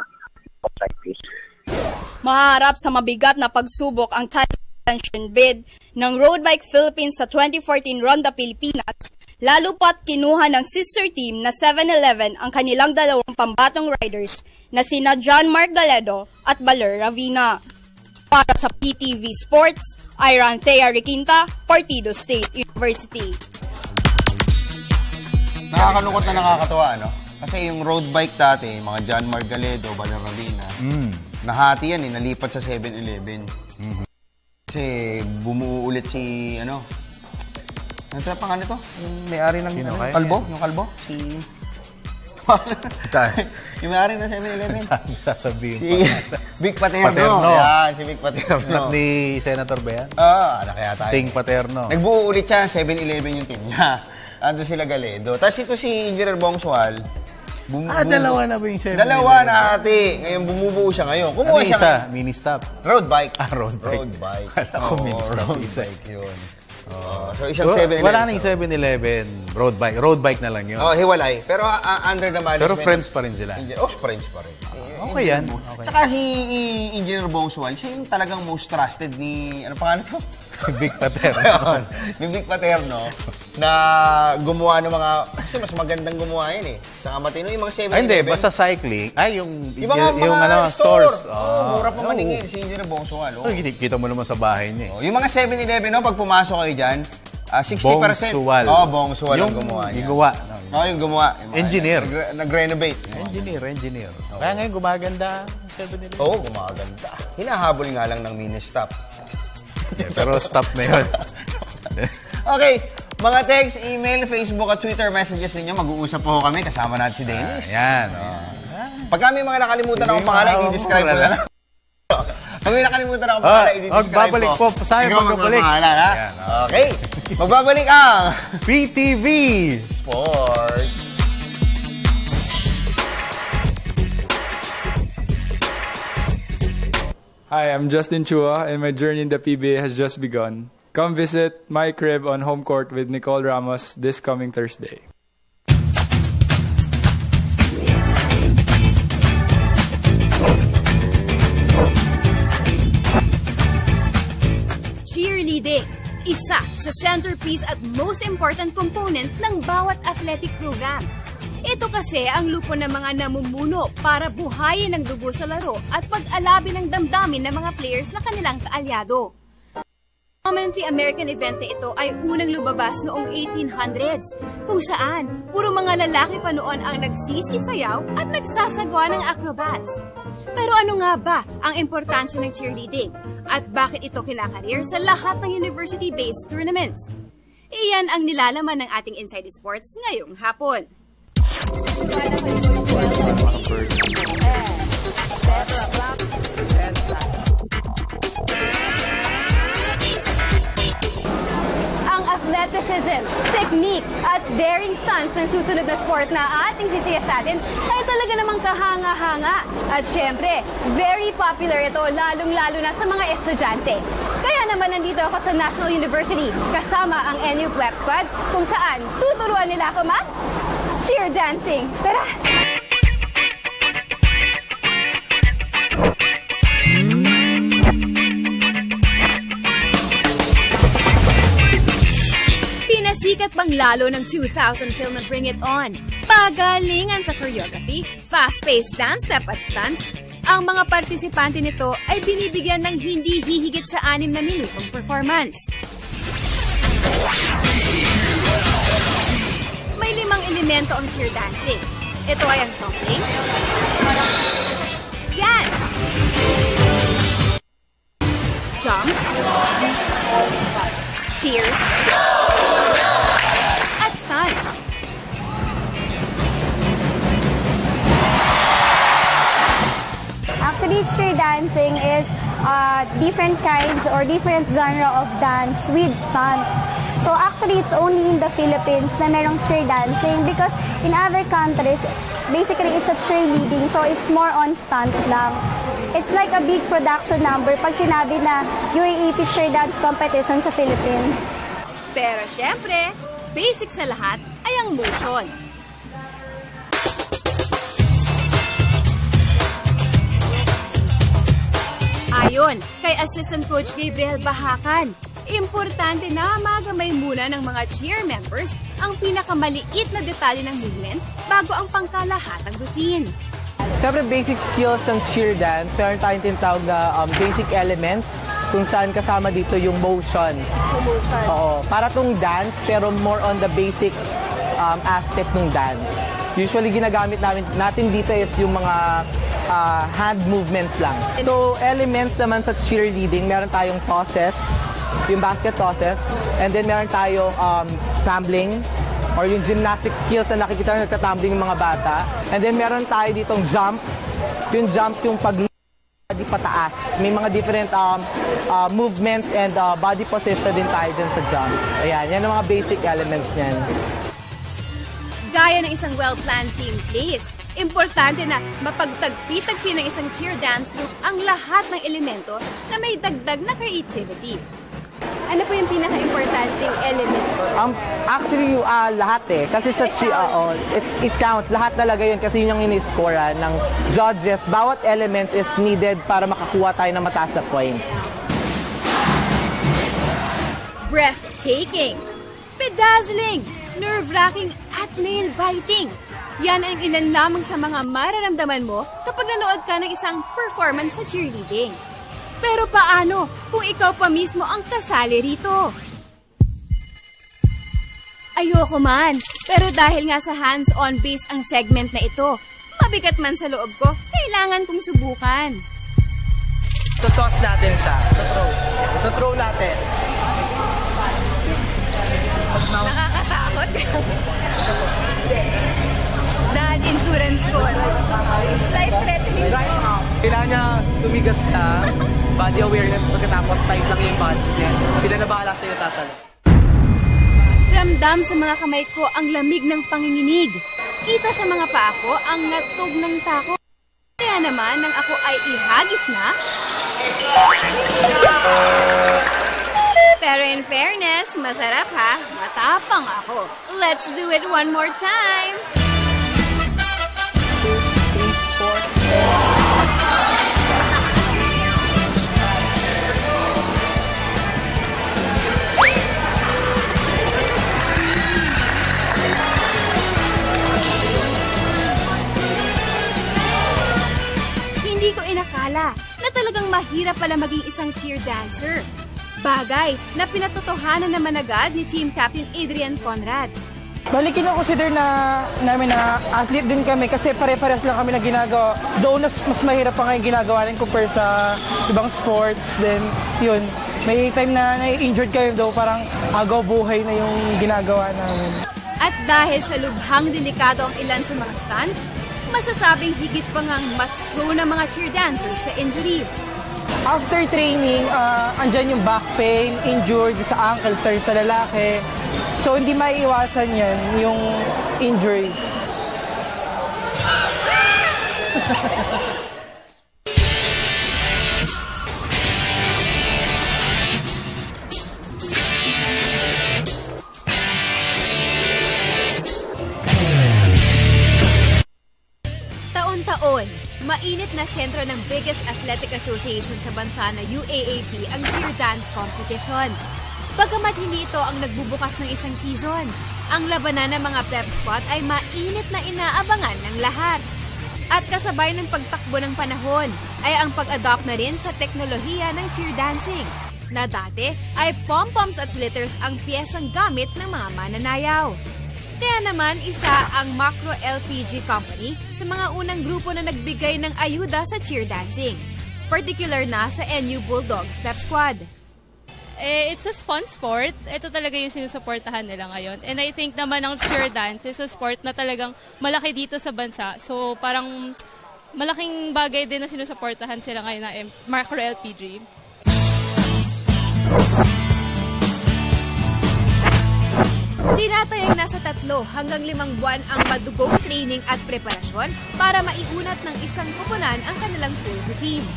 cyclists. Maharap sa mabigat na pagsubok ang attention bid ng Road Bike Philippines sa 2014 Ronda Pilipinas, lalo pat kinuha ng sister team na 7-Eleven ang kanilang dalawang pambatong riders na sina John Mark Galedo at Baler Ravina. Para sa PTV Sports, Iran Thea Riquinta, Partido State University. Nakakalungkot na nakakatawa, Kasi yung road bike dati, mga John Mark Galedo, Baler Ravina, nahati yan nalipat sa 7-Eleven. Kasi bumuo ulit si, ano pangalan ito? Yung may-ari ng kalbo? Yung kalbo? Yung may-ari ng 7-Eleven. Sasabihin si Vic Paterno. Yan, si Vic Paterno. Anak ni Senator ba yan? Anak kaya tayo. Ting Paterno. Nagbuo ulit siya, 7-Eleven yung team niya. Ando sila Galedo. Tapos ito si Engineer Bong Sual. Dalawa na ba yung 7-Eleven? Dalawa na ate. Ngayon bumubuo siya ngayon. Kumuha siya isa? Mini stop? Road bike. Road bike. Road bike. Ako mini stop. Road bike yun. So isang 7-Eleven. Wala nang 7-Eleven. Road bike. Road bike na lang yun. Hiwalay. Pero under the management. Pero friends pa rin sila. Friends pa rin. Okay yan. Tsaka si Engineer Bong Sual, siya yung talagang most trusted ni, ano pangalan ito? Vic Paterno. Ni Vic Paterno na gumawa ng mga, kasi mas magandang gumawa yan Sa matino yung mga 7-Eleven. Hindi, basta cycling. Yung mga stores. Mura pa maningin si Engineer Bong Sual. Kita mo naman sa bahay niya. Yung mga 7-Eleven, pag pumasok kayo dyan, 60%. Bong Sual. Bong Sual ang gumawa niya. Yung gumawa. Engineer. Nag-renovate. Engineer. Kaya ngayon gumaganda 7-Eleven. Oo, gumaganda. Hinahabol nga lang ng mini-stop. Pero stop na yun. Okay, mga text, email, Facebook at Twitter messages ninyo, mag-uusap po kami. Kasama natin si Dennis. Yan. Pag kami mga nakalimutan akong pangalan, i-describe ko na lang. Kami nakalimutan akong pangalan, i-describe ko. Magbabalik po. Sa'yo magbabalik. Okay, magbabalik ang PTV Sports. Hi, I'm Justin Chua, and my journey in the PBA has just begun. Come visit my crib on home court with Nicole Ramos this coming Thursday. Cheerleading, isa sa centerpiece at most important component ng bawat athletic program. Ito kasi ang lupo ng mga namumuno para buhayin ang dugo sa laro at pag-alabi ng damdamin ng mga players na kanilang kaalyado. Commonly American event na ito ay unang lumabas noong 1800s, kung saan puro mga lalaki pa noon ang nagsisisayaw at nagsasagawa ng acrobats. Pero ano nga ba ang importansya ng cheerleading at bakit ito kinakarir sa lahat ng university-based tournaments? Iyan ang nilalaman ng ating Inside Sports ngayong hapon. Ang athleticism, technique at daring stunts ng susunod na sport na ating sisiyasatin ay talaga namang kahanga-hanga. At syempre, very popular ito lalong-lalo na sa mga estudyante. Kaya naman nandito ako sa National University kasama ang NU Pleb Squad kung saan tuturuan nila ako cheer dancing. Tara! Pinasikat pang lalo ng 2000 film na Bring It On. Pagalingan sa choreography, fast-paced dance step at stunts, Ang mga partisipante nito ay binibigyan ng hindi hihigit sa 6 na minutong performance. May 5 elemento ang cheer dancing. Ito ay ang tumbling, dance, jumps, cheers, at stunts. Actually, cheer dancing is different kinds or different genre of dance with stunts. So actually, it's only in the Philippines na merong cheer dancing because in other countries, basically it's a cheerleading. So it's more on stunts lang. It's like a big production number pag sinabi na UAAP cheer dance competition sa Philippines. Pero syempre, basic sa lahat ay ang motion. Ayon kay Assistant Coach Gabriel Bahakan, importante na magamay muna ng mga cheer members ang pinakamaliit na detalye ng movement bago ang pangkalahatang routine. Siyempre, basic skills ng cheer dance, meron tayong tinatawag na basic elements kung saan kasama dito yung motion. Oo, para tong dance pero more on the basic aspect ng dance. Usually ginagamit natin dito is yung mga hand movements lang. So, elements naman sa cheerleading, meron tayong tosses, yung basket tosses, and then meron tayong tumbling, or yung gymnastic skills na nakikita na nagtatumbling yung mga bata. And then meron tayo ditong jump, yung jumps yung body pataas. May mga different movements and body position din tayo dyan sa jump. Ayan, yan ang mga basic elements niyan. Gaya ng isang well-planned team plays, importante na mapagtagpi-tagpi ng isang cheer dance group ang lahat ng elemento na may dagdag na creativity. Ano po yung pinaka-importanting element? Actually, lahat eh. Kasi sa cheer, it counts. Lahat talaga yun kasi yun yung in-score ng judges. Bawat element is needed para makakuha tayo ng mataas na points. Breathtaking, bedazzling, nerve-wracking at nail-biting. Yan ang ilan lamang sa mga mararamdaman mo kapag nanood ka ng isang performance sa cheerleading. Pero paano kung ikaw pa mismo ang kasali rito? Ayoko man, pero dahil nga sa hands-on based ang segment na ito, mabigat man sa loob ko, kailangan kong subukan. Toss natin siya. Throw natin. Nakakatakot. Dahil insurance ko. Life-threatening ko. Kailangan niya tumigas na, body awareness, pagkatapos tight lang yung body. Then, sila na bahala sa'yo sasalo. Ramdam sa mga kamay ko ang lamig ng panginginig. Kita sa mga paa ko ang ngatog ng takot. Kaya naman nang ako ay ihagis na, pero in fairness, masarap ha, matapang ako. Let's do it one more time! 2, 3, 4. Hindi ko inakala na talagang mahirap pala maging isang cheer dancer. Bagay na pinatotohanan naman agad ni Team Captain Adrian Conrad. Bali, kino-consider namin na athlete din kami kasi pare-pares lang kami na ginagawa. Though mas mahirap pa ngayon ginagawa rin compare sa ibang sports. Then, yun, may time na na-injured kayo though parang agaw buhay na yung ginagawa namin. At dahil sa lubhang delikado ang ilan sa mga stunts, masasabing higit pa ngang mas pro na mga cheer dancers sa injury. After training, andyan yung back pain, injured sa ankle, sa lalaki. So, hindi maiiwasan yan, yung injury. Taon-taon, mainit na sentro ng biggest athletic association sa bansa na UAAP ang cheer dance competitions. Bagamat hindi ito ang nagbubukas ng isang season, ang labanan ng mga pep squad ay mainit na inaabangan ng lahat. At kasabay ng pagtakbo ng panahon ay ang pag-adopt na rin sa teknolohiya ng cheer dancing na dati ay pom-poms at glitters ang piyesang gamit ng mga mananayaw. Kaya naman isa ang Macro LPG Company sa mga unang grupo na nagbigay ng ayuda sa cheer dancing, particular na sa NU Bulldogs Step Squad. It's a fun sport. Ito talaga yung sinusuportahan nila ngayon. And I think naman ang cheer dance is a sport na talagang malaki dito sa bansa. So parang malaking bagay din na sinusuportahan sila ngayon na Macro LPG. Tinatayang nasa 3 hanggang 5 buwan ang madugong training at preparasyon para maiunat ng isang koponan ang kanilang full routine.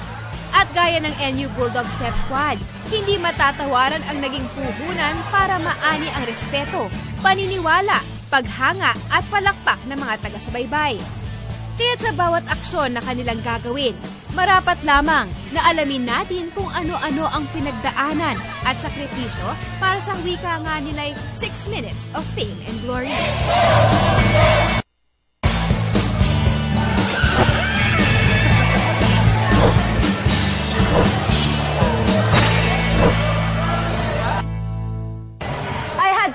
At gaya ng NU Bulldog Step Squad, hindi matatawaran ang naging puhunan para maani ang respeto, paniniwala, paghanga at palakpak ng mga taga-subaybay. Kaya't sa bawat aksyon na kanilang gagawin, marapat lamang na alamin natin kung ano-ano ang pinagdaanan at sakripisyo para sa wika nga nila'y 6 minutes of fame and glory.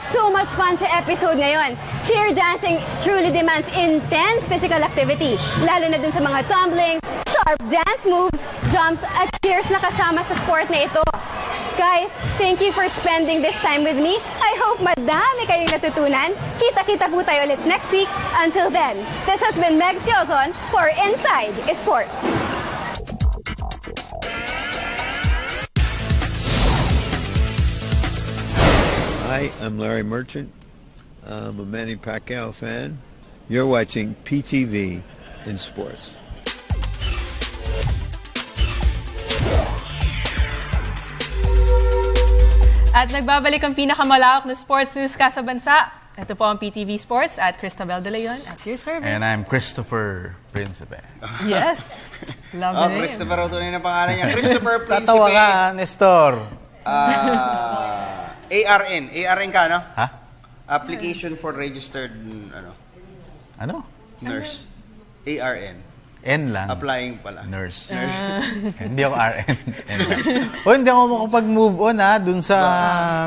So much fun sa episode ngayon. Cheer dancing truly demands intense physical activity, lalo na dun sa mga tumblings, sharp dance moves, jumps, at cheers na kasama sa sport na ito. Guys, thank you for spending this time with me. I hope madami kayong natutunan. Kita-kita po tayo ulit next week. Until then, this has been Meg Siozon for Inside Sports. Hi, I'm Larry Merchant. I'm a Manny Pacquiao fan. You're watching PTV in Sports. At nagbabalik ang pinakamalawak na sports news ka sa bansa. Ito po ang PTV Sports at Cristabel De Leon at your service. And I'm Christopher Principe. Yes. Love the name. Christopher tunay na pangalan niya. Christopher Principe. Tatawa ka, Nestor. ARN ka, no? Ha? Application for registered, Ano? Nurse. ARN. N lang. Applying pala. Nurse. Hindi ako RN. Hindi ako makapag-move on dun sa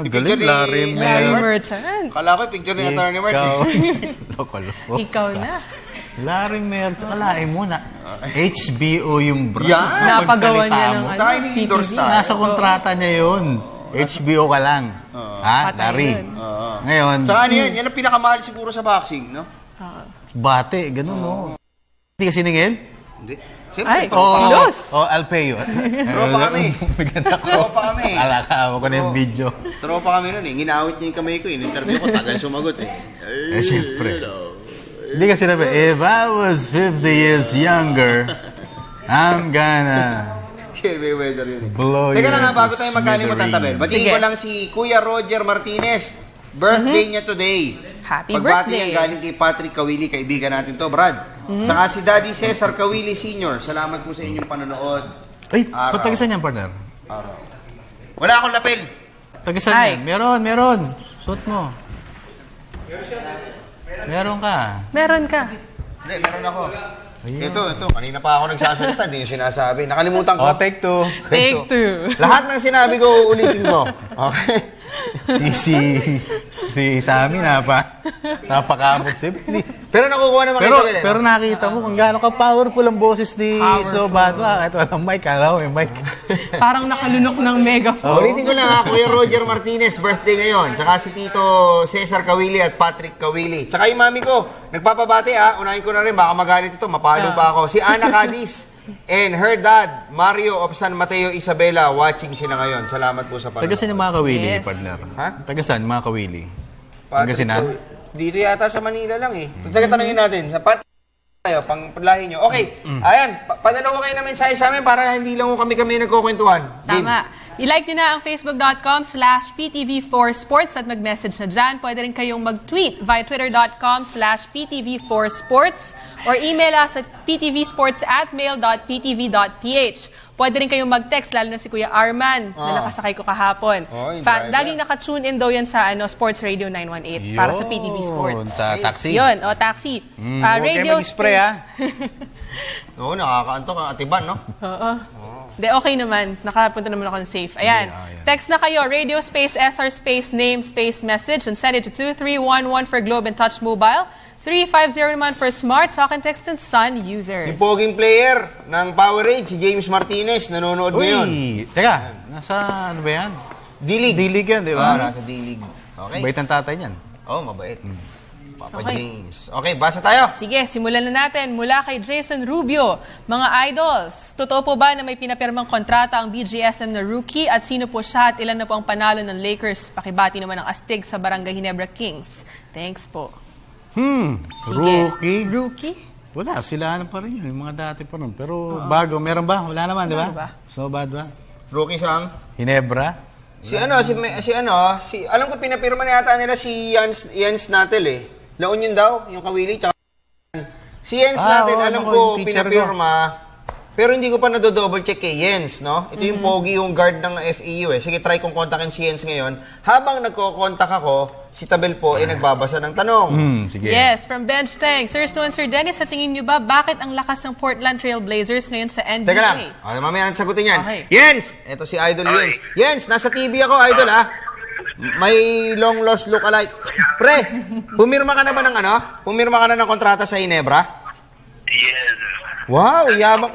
galing Larry Merchant. Kala ko picture ni Attorney Mark. Loko-loko. Ikaw na. Larry Merchant. Kalain mo na. HBO yung brand. Napagawa niya ng Tsaka ini-endorse tayo. Nasa kontrata niya yun. HBO ka lang. Larry. Ngayon. Tsaka yan ang pinakamahal siguro sa boxing, no? Bate, ganun, no? Hindi ka siningil? Hindi. Ay, Alpeo. Tropa kami. Tropa kami. Alaka ko na yung video. Tropa kami nun eh. Ginawit niya yung kamay ko. In-interview ko, tagal sumagot eh. Siyempre. Hindi ka sinabi, if I was 50 years younger, I'm gonna blow your Teka lang nga, bago tayo magkalimutan, Tabel. Batiin ko lang si Kuya Roger Martinez. Birthday niya today. Happy Pagbati birthday. ang galing kay Patrick Kawili, kaibigan natin to, Brad. Saka si Daddy Cesar Kawili Sr. Salamat po sa inyong panonood. Ay, patagisan niyan, partner. Araw. Wala akong lapel. Tagisan niyan. Meron. Suot mo. Meron ka. Meron ka. Hindi, meron ako. Ito. Kanina pa ako nagsasalita, hindi yung sinasabi. Nakalimutan ko. Take two. Take two. Lahat ng sinabi ko, ulitin ko. Okay? Si Sammy napakamot siya. Pero nakukuha naman kayo. Pero nakita mo kung gaano ka-powerful ang boses ni Sobadwa. Kahit walang mic, alam mo yung mic. Parang nakalunok ng megaphone. Ulitin ko lang Kuya Roger Martinez, birthday ngayon. Tsaka si Tito Cesar Kawili at Patrick Kawili. Tsaka yung mami ko, nagpapabati unahin ko na rin, baka magalit ito, mapalo pa ako. Si Ana Cadiz and her dad, Mario of San Mateo Isabela, watching sila ngayon. Salamat po sa panonood. Tagasan yung mga Kawili, partner. Ha? Tagasan, mga Kawili. Pangasinan? Dito yata sa Manila lang eh. Tatanungin natin, sa tayo, pang lahi nyo. Okay, ayan, padala ko kayo na mensahe sa amin para hindi lang kami nagkukwentuhan. Tama. I-like nyo na ang facebook.com/PTV4Sports at mag-message na dyan. Pwede rin kayong mag-tweet via twitter.com/PTV4Sports or email us at ptvsports@mail.ptv.ph. Pwede rin kayong mag-text, lalo na si Kuya Arman na nakasakay ko kahapon. Laging naka-tune in daw yan sa Sports Radio 918 para sa PTV Sports. Sa taxi? Yun, taxi. Radio mag-spray Oo, nakakaantok ang atiban, no? Oo. Hindi, okay naman. Nakapunta naman ako ng safe. Ayan. Text na kayo. Radio space, SR space, name space, message. And send it to 2311 for Globe and Touch Mobile. 350 naman for Smart, Talk and Text and Sun users. Yung poging player ng Powerade, si James Martinez, nanonood ngayon. Teka, nasa ano ba yan? D-League. D-League yan, di ba? Nasa D-League. Okay. Mabait ang tatay niyan. Oo, mabait. Papa James. Okay, basa tayo. Sige, simulan na natin mula kay Jason Rubio. Mga idols, totoo po ba na may pinapirmang kontrata ang BGSM na rookie at sino po siya at ilan na po ang panalo ng Lakers? Pakibati naman ang astig sa Barangay Ginebra Kings. Thanks po. Rookie? Rookie? Wala, sila ano pa rin yun, yung mga dati pa rin. Pero bago, meron ba? Wala naman, di ba? So bad ba? Rookie sang? Ginebra? Alam ko pinapirma na yata nila si Jens Natel eh. La Union daw, yung Kawili, tsaka si Jens Natel, alam ko pinapirma. Pero hindi ko pa nadodouble check kay Jens, no? Ito yung pogi, yung guard ng FEU eh. Sige, try kong kontakin si Jens ngayon. Habang nagko-contact ako, si Tabel po ay nagbabasa ng tanong. Sige. Yes, from Bench Tank. Sir Stu and Sir Dennis, sa tingin nyo ba, bakit ang lakas ng Portland Trail Blazers ngayon sa NBA? Teka lang, mamaya nasagutin yan. Okay. Jens! Ito si Idol Jens. Jens, nasa TV ako, Idol ha. May long lost look alike. Pre, pumirma ka na ba ng ano? Pumirma ka na ng kontrata sa Ginebra? Yes. Wow, yabang.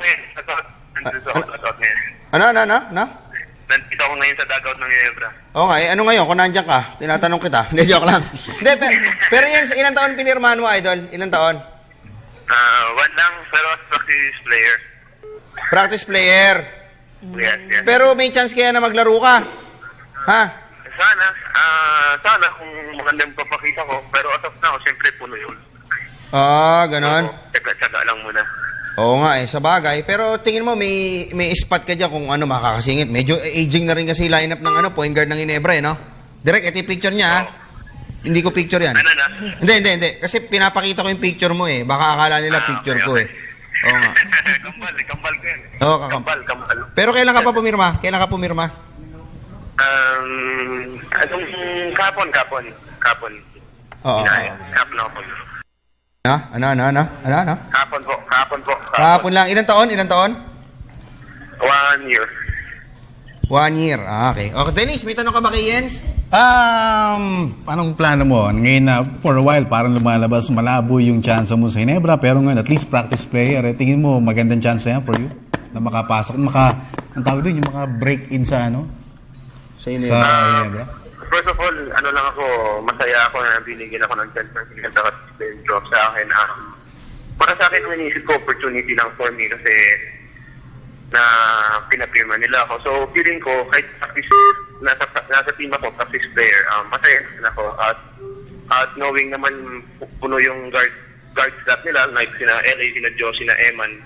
Ano? Nandito ako ngayon sa dugout ng Ginebra. Oo nga, ano ngayon? Kung nandiyan ka, tinatanong kita. Hindi, joke lang. Hindi, pero yan, ilang taon pinirmahan mo, Idol? Ilang taon? 1 lang, pero practice player. Practice player? Yes. Pero may chance kaya na maglaro ka? Ha? Sana kung magandang papakita ko. Pero as of now, siyempre puno yun. Ganon. Tsaga lang muna. Oo nga sa bagay. Pero tingin mo, may spot ka dyan kung ano makakasingit. Medyo aging na rin kasi lineup ng point guard ng Ginebra, no? Direct, ito yung picture niya, Hindi ko picture yan. Hindi. Kasi pinapakita ko yung picture mo eh. Baka akala nila picture ko eh. Oo nga. Kambal ko yan. Oo, kambal. Pero kailan ka pa pumirma? Kapon. Oo. Ano? Kapon po. Kahapon lang. Ilang taon? 1 year. 1 year. Okay. Okay, Dennis, may tanong ka ba kay Jens? Anong plano mo? Ngayon na, for a while, parang lumalabas, malabo yung chance mo sa Ginebra, pero ngayon, at least practice player. Tingin mo, magandang chance yan for you? Na makapasok, ang tawag doon, yung break-in sa Sa Ginebra? First of all, masaya ako na binigyan ako ng 10% at drop sa akin. Para sa akin, inisip ko opportunity lang for me kasi na pinapirma nila ako. So, feeling ko, kahit nasa team ako, practice player, masaya ako. At knowing naman, puno yung guard slot nila, like sina LA, sina Joe, sina Eman.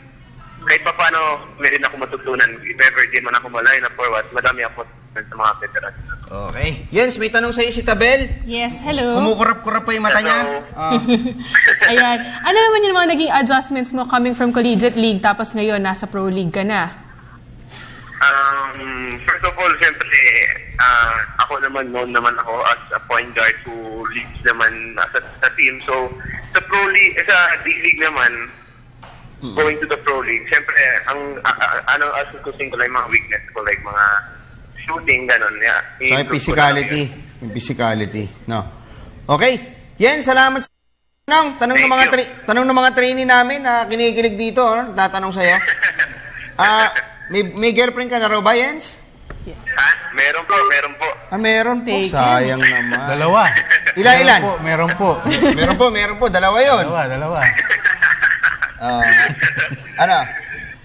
Kahit pa paano, meron ako matutunan. If ever di man ako malay na forward, madami ako sa mga veterans. Okay. Jens, may tanong sa'yo si Tabel. Yes, hello. Kumukurap-kurap pa yung mata niya. Ayan. Ano naman yung mga naging adjustments mo coming from collegiate league tapos ngayon nasa pro league ka na? First of all, siyempre, ako naman, known naman ako as a point guard who leads naman sa team. So, sa pro league, sa D-League naman, going to the pro league, siyempre, asususin ko lang mga weakness ko, like mga shooting, gano'n. So, yung physicality. No. Okay. Yan, salamat sa tanong ng mga trainee namin na kinikilig dito, tatanong sa'yo. May girlfriend ka na raw ba, Jens? Meron po. Meron po. Sayang naman. Dalawa. Ilan? Meron po. Meron po. Dalawa yun. Dalawa.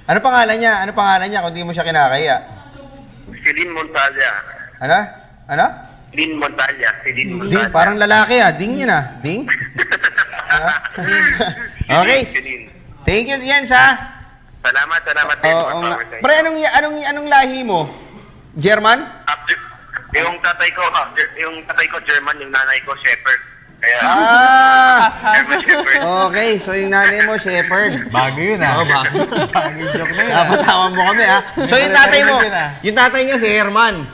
Ano pangalan niya kung di mo siya kinakaya? Si Lynn Montalia. Ano? Lynn Montalia. Ding, parang lalaki Ding yun Ding? Okay. Thank you, Jens Salamat. Pre, anong lahi mo? German? Yung tatay ko German, yung nanay ko Shepherd. Kaya German Shepherd. Okay, so yung nanay mo Shepherd. Bago yun bago. Bago joke na yun. Napatawan mo kami So yung tatay niya si Herman.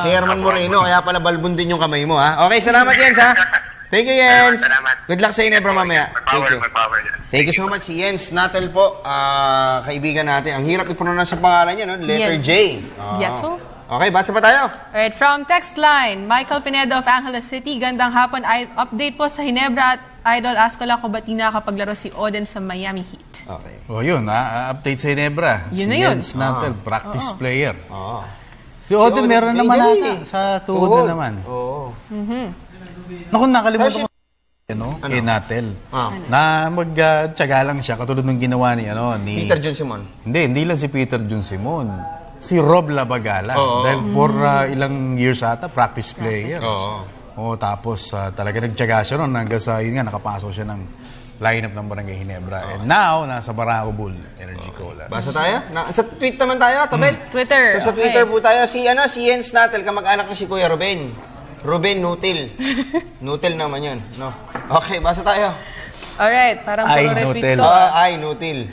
Si Herman Moreno, kaya pala balbon din yung kamay mo Okay, salamat Jens Thank you, Jens. Salamat. Good luck sa Ginebra mamaya. Thank you. Thank you so much, si Jens Natel po, kaibigan natin. Ang hirap i-pronounce sa pangalan niya, no? Letter J. Yeto. Okay, basa pa tayo. Alright, from text line, Michael Pinedo of Angeles City. Gandang hapon. Update po sa Ginebra at Idol Ascola kung ba't nakapaglaro si Oden sa Miami Heat. Okay. Yun, update sa Ginebra. Yun na yun. Si Jens Natel, practice player. Si Oden meron naman ata. Sa tuhod na naman. Naku, nakalimutan ko. Kay Natel. Na mag-tsaga lang siya katulad ng ginawa ni Peter Jun Simon. Hindi lang si Peter Jun Simon. Si Rob Labagala. Dahil for ilang years ata, practice player. Tapos talaga nagtsaga siya noon hanggang sa yun nga, nakapasok siya ng lineup ng Barangay Ginebra. And now, nasa Barangay Bull Energy Colas. Basa tayo? Sa tweet naman tayo, Tabel? Twitter. So, sa Twitter po tayo, si Jens Natel, kamag-anak ni si Kuya Ruben. Ruben Nutil. Nutil naman yun. No? Okay, basa tayo. Alright, parang puro repeat to. Ay, Nutil.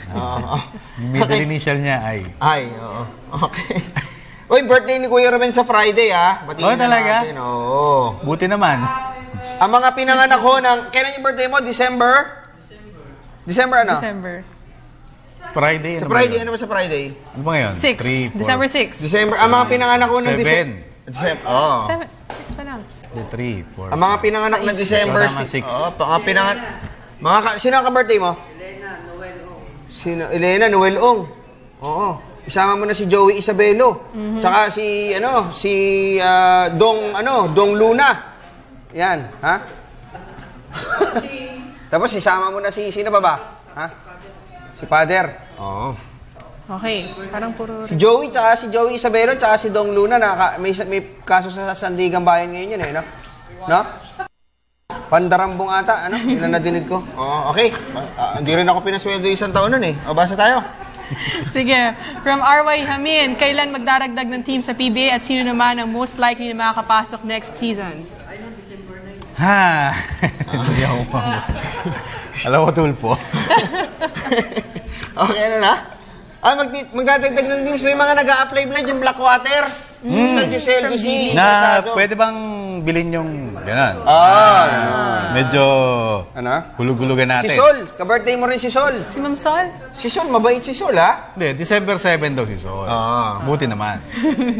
Middle initial niya, ay. Ay, oo. Okay. Uy, birthday ni Kuya Ruben sa Friday, Batiin talaga? Natin, oo. Buti naman. Ang mga pinanganak ko kailan yung birthday mo? December? December ano? December. Friday. Sa Friday, ano ba sa Friday? Ano ba ngayon? 6. December 6. December. Ang mga pinanganak ko ng 7. 6 pa lang. 3, 4. Ang mga pinanganak ng December 6. Mga pinanganak. Sino ang ka-birthday mo? Elena Noel Ong. Oo. Isama mo na si Joey Isabelo. Tsaka si Dong Luna. Yan, ha? Tapos isama mo na sino ba? Ha? Si Father. Oo. Okay, parang puro... Si Joey Isabelo, tsaka si Dong Luna, may kaso sa Sandigan Bayan ngayon yun, no? No? Pandarambong ata, Yun ang nadinig ko. Okay. Hindi rin ako pinasweldo isang taon nun, basa tayo. Sige. From RY Hamin, kailan magdaragdag ng team sa PBA at sino naman ang most likely na makakapasok next season? Hindi ako pang... Alam ko, Tulpo. Okay, na? Magdadagdag ng teams. May mga nag-a-apply yung Blackwater. Sister Giselle Dusi. Pwede bang bilhin yung gano'n? Medyo hulug-hulugan natin. Si Sol. Ka-birthday mo rin si Sol. Si Ma'am Sol? Si Sol, mabait si Sol, ha? Hindi, December 7 daw si Sol. Buti naman.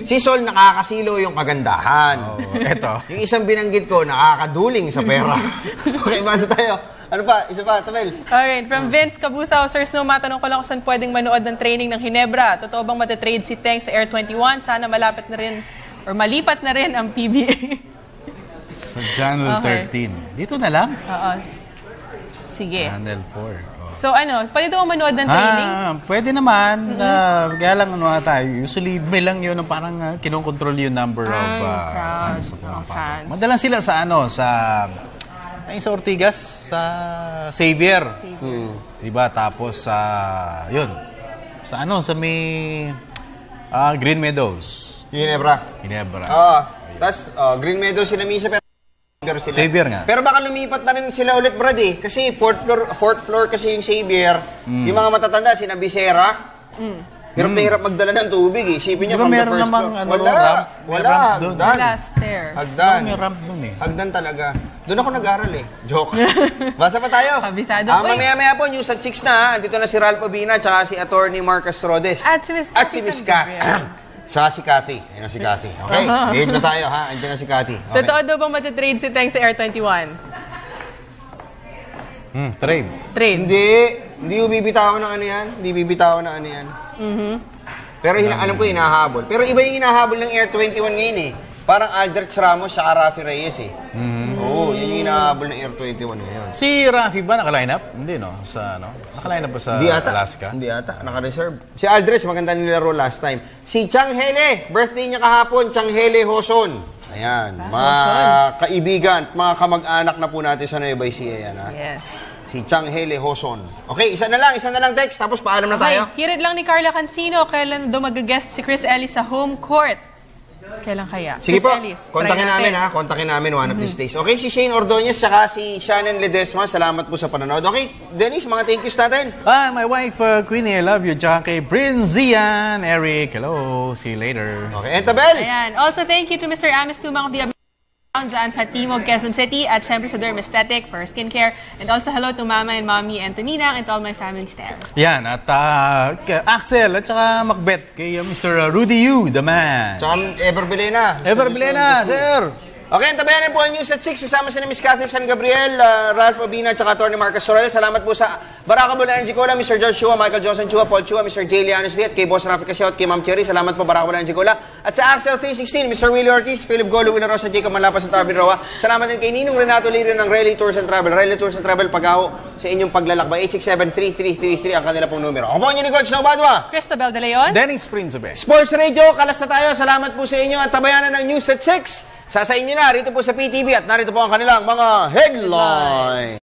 Si Sol, nakakasilo yung kagandahan. Eto. Yung isang binanggit ko, nakakaduling sa pera. Okay, basa tayo. Ano pa? Isa pa, Tabel. Alright, from Vince Cabusao, Sir Snow, matanong ko lang kung saan pwedeng manood ng training ng Ginebra. Totoo bang matatrade si Teng sa Air 21? Sana malapit na rin, or malipat na rin ang PBA. Sa January 13. Dito na lang? Oo. Sige. Channel 4. So pwede daw manood ng training? Pwede naman. Kaya lang tayo. Usually may lang yun parang kinokontrol yung number of fans na pumapasok. Madalang sila sa sa Ortigas, sa Xavier. Diba? Tapos yun. Sa may Green Meadows. Ginebra. Tapos Green Meadows sila minsan pero sila. Xavier nga. Pero baka lumipat na rin sila ulit, Brad, Kasi fourth floor kasi yung Xavier. Yung mga matatanda, sina Bisera. Hirap na hirap magdala ng tubig, Isipin niya from the first floor. Wala stairs. Hagdan. May ramp dun Hagdan talaga. Doon ako nag-aral Joke. Basa pa tayo. Kabisado po. Mamaya po, news at 6 na. Andito na si Ralph Abina at si Attorney Marcus Rodes. At si Miss Kat. Saka si Cathy. Ayan na si Cathy. Okay, game na tayo, ha? Andiyan na si Cathy. Okay. Totoo daw bang matatrade si Teng sa Air 21? Trade. Hindi bibitawan ng yan. Hindi bibitawan ng yan. Pero alam ko, hinahabol. Pero iba yung hinahabol ng Air 21 ngayon, Parang Aldrich Ramos sa Rafi Reyes, Oo, yun yung hinahabol ng Air 21 ngayon. Si Rafi ba naka-line up? Hindi, no? Naka-line up ba sa Alaska? Hindi ata. Naka-reserve. Si Aldrich, maganda nilaro last time. Si Chang Hele, birthday niya kahapon, Chang Hele Hoson. Ayan, mga kaibigan, mga kamag-anak na po natin sa Nueva Ecija, Yes. Si Chang Hele Hoson. Okay, isa na lang text, tapos paalam na tayo. Hirit lang ni Carla Cancino, kailan daw mag-guest si Chris Ellis sa home court? Kailan kaya? Sige po, kontakin namin kontakin namin one of these days. Okay, si Shane Ordonez, saka si Shannon Ledesma, salamat po sa panonood. Okay, Dennis, mga thank yous natin. My wife, Queenie, I love you. Tsaka kay Prince Zian, Eric, hello, see you later. Okay, and Tabel. Ayan, also thank you to Mr. Amis Tumang of the dyan sa Timog, Quezon City, at syempre sa Derm Aesthetic for skincare. And also hello to Mama and Mommy and to Ninang and to all my families there. Yan, at Axel at saka Macbeth kay Mr. Rudy Yu, the man. Saka Everbilena. Everbilena, sir. Okay, tabayanin po ang News at 6. Isama si Miss Catherine San Gabriel, Ralph Obina, at Atty. Marcus Sorel. Salamat po sa Baraka Bula Energy Cola, Mr. George Chua, Michael Johnson Chua, Paul Chua, Mr. J. Lianos Diat, kay Boss Rafi Casio, at kay Ma'am Cherry. Salamat po, Baraka Bula Energy Cola. At sa Axel 316, Mr. Willie Ortiz, Philip Golo, Willa Rosa, Jacob Malapas, at Arvin Roa. Salamat din kay Ninong Renato Lirio ng Rally Tours and Travel. Rally Tours and Travel, pag-aho sa inyong paglalakbay. 867-3333 ang kanila pong numero. Ako po ang Coach na Ubadwa. Cristabel De Leon. Dennis Prinzobe. Sports Radio, kalas na tayo. Salamat po sa inyo at tabayanan ng News at 6. Sasayin nyo na rito po sa PTV at narito po ang kanilang mga headlines.